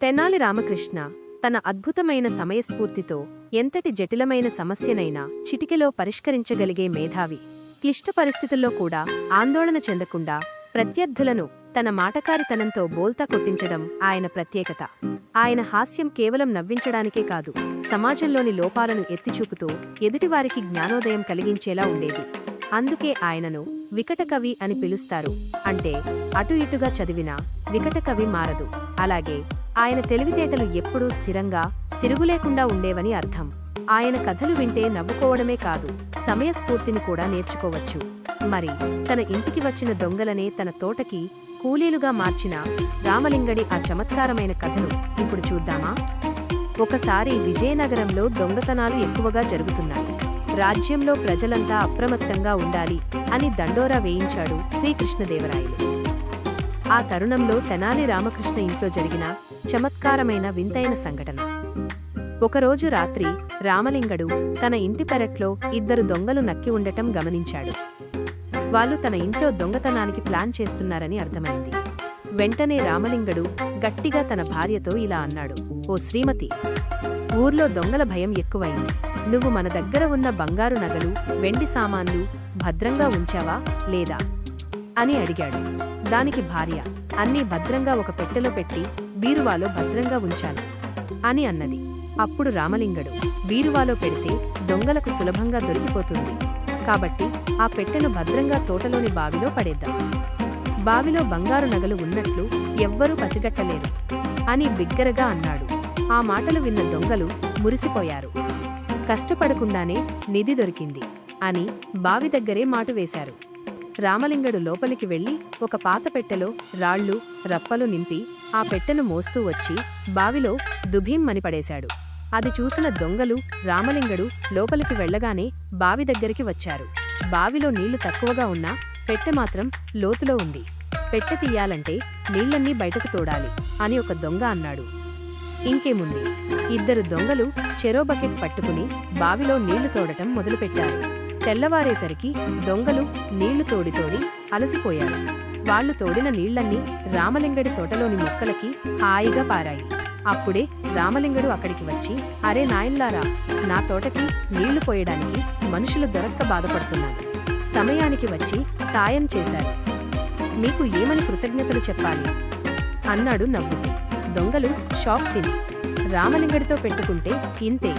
తెనాలి రామకృష్ణ తన అద్భుతమైన సమయస్ఫూర్తితో ఎంతటి జటిలమైన సమస్యనైనా చిటికెలో పరిష్కరించగలిగే మేధావి. క్లిష్ట పరిస్థితుల్లో కూడా ఆందోళన చెందకుండా ప్రత్యర్థులను తన మాటకారితనంతో బోల్తా కొట్టించడం ఆయన ప్రత్యేకత. ఆయన హాస్యం కేవలం నవ్వించడానికే కాదు, సమాజంలోని లోపాలను ఎత్తిచూపుతూ ఎదుటివారికి జ్ఞానోదయం కలిగించేలా ఉండేది. అందుకే ఆయనను వికటకవి అని పిలుస్తారు. అంటే అటు ఇటుగా చదివినా వికటకవి మారదు. అలాగే ఆయన తెలివితేటలు ఎప్పుడూ స్థిరంగా, తిరుగులేకుండా ఉండేవని అర్థం. ఆయన కథలు వింటే నవ్వుకోవడమే కాదు, సమయస్ఫూర్తిని కూడా నేర్చుకోవచ్చు. మరి తన ఇంటికి వచ్చిన దొంగలనే తన తోటకి కూలీలుగా మార్చిన రామలింగడి ఆ చమత్కారమైన కథను ఇప్పుడు చూద్దామా? ఒకసారి విజయనగరంలో దొంగతనాలు ఎక్కువగా జరుగుతున్నాయి. రాజ్యంలో ప్రజలంతా అప్రమత్తంగా ఉండాలి అని దండోరా వేయించాడు శ్రీకృష్ణదేవరాయలు. ఆ తరుణంలో తెనాలి రామకృష్ణ ఇంట్లో జరిగిన చమత్కారమైన వింతైన సంఘటన. ఒకరోజు రాత్రి రామలింగడు తన ఇంటి పెరట్లో ఇద్దరు దొంగలు నక్కి ఉండటం గమనించాడు. వాళ్ళు తన ఇంట్లో దొంగతనానికి ప్లాన్ చేస్తున్నారని అర్థమైంది. వెంటనే రామలింగడు గట్టిగా తన భార్యతో ఇలా అన్నాడు: ఓ శ్రీమతి, ఊర్లో దొంగల భయం ఎక్కువైంది. నువ్వు మన దగ్గర ఉన్న బంగారు నగలు, వెండి సామాన్లు భద్రంగా ఉంచావా లేదా అని అడిగాడు. దానికి భార్య, అన్నీ భద్రంగా ఒక పెట్టెలో పెట్టి బీరువాలో భద్రంగా ఉంచాను అని అన్నది. అప్పుడు రామలింగడు, బీరువాలో పెడితే దొంగలకు సులభంగా దొరికిపోతుంది, కాబట్టి ఆ పెట్టెను భద్రంగా తోటలోని బావిలో పడేద్దాం. బావిలో బంగారు నగలు ఉన్నట్లు ఎవ్వరూ పసిగట్టలేరు అని బిగ్గరగా అన్నాడు. ఆ మాటలు విన్న దొంగలు మురిసిపోయారు. కష్టపడకుండానే నిధి దొరికింది అని బావి దగ్గరే మాటు వేశారు. రామలింగడు లోపలికి వెళ్లి ఒక పాత పెట్టెలో రాళ్లు, రప్పలు నింపి ఆ పెట్టెను మోస్తూ వచ్చి బావిలో దుభీమ్మని పడేశాడు. అది చూసిన దొంగలు రామలింగడు లోపలికి వెళ్లగానే బావి దగ్గరికి వచ్చారు. బావిలో నీళ్లు తక్కువగా ఉన్నా పెట్టె మాత్రం లోతులో ఉంది. పెట్టె తీయాలంటే నీళ్లన్నీ బయటకు తోడాలి అని ఒక దొంగ అన్నాడు. ఇంకేముంది, ఇద్దరు దొంగలు చెరో బకెట్ పట్టుకుని బావిలో నీళ్లు తోడటం మొదలుపెట్టారు. తెల్లవారేసరికి దొంగలు నీళ్లు తోడి అలసిపోయారు. వాళ్లు తోడిన నీళ్లన్నీ రామలింగడి తోటలోని మొక్కలకి హాయిగా పారాయి. అప్పుడే రామలింగడు అక్కడికి వచ్చి, అరే నాయన్లారా, నా తోటకి నీళ్లు పోయడానికి మనుషులు దొరక్క బాధపడుతున్నారు. సమయానికి వచ్చి సాయం చేశారు. మీకు ఏమని కృతజ్ఞతలు చెప్పాలి అన్నాడు నవ్వుతూ. దొంగలు షాక్ తిని, రామలింగడితో పెట్టుకుంటే ఇంతే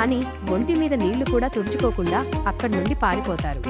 అని ఒంటి మీద నీళ్లు కూడా తుడుచుకోకుండా అక్కడ్నుండి పారిపోతారు.